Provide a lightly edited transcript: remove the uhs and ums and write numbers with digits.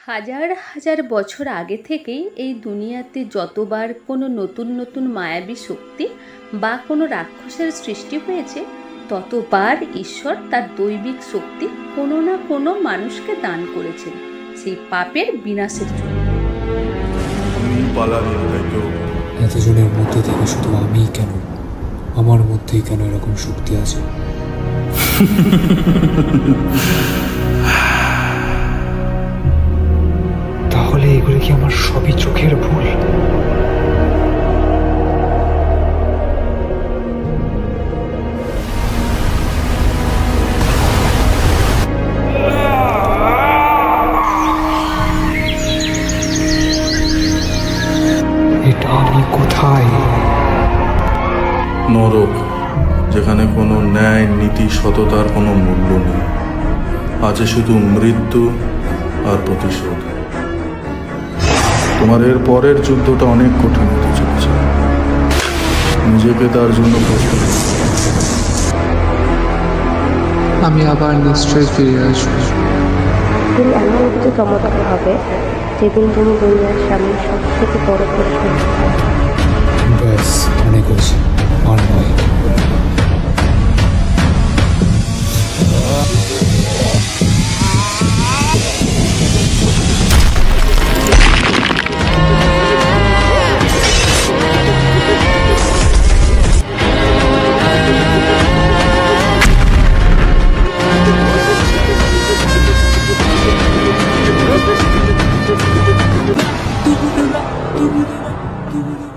হাজার হাজার বছর আগে থেকেই এই দুনিয়াতে যতবার কোনো নতুন নতুন মায়াবী শক্তি বা কোনো রাক্ষসের সৃষ্টি হয়েছে, ততবার ঈশ্বর তার দৈবিক শক্তি কোনো না কোনো মানুষকে দান করেছেন সেই পাপের বিনাশের জন্য। এতজনের মধ্যে থেকে শুধু আমিই কেন, আমার মধ্যেই কেন এরকম শক্তি আছে? তাহলে এগুলো কি আমার সবই চোখের ভুল? এটা আমি কোথায়? নরক, যেখানে কোনো ন্যায়, নীতি, সততার কোনো মূল্য নেই। আছে শুধু মৃত্যু আর প্রতিশোধ। তোমার এর পরের যুদ্ধটা অনেক কঠিন হতে চলেছে। নিজেকে তার জন্য প্রস্তুত করো। আমি আবার নিশ্চয়ই ফিরে আসবো। দিন এমন কিছু চমৎকার হবে যেদিন তুমি দুনিয়ার সামনে সব থেকে বড় প্রশ্ন। ব্যাস, অনেক হয়েছে, আর নয়। Dubudina, dubudina, dubudina.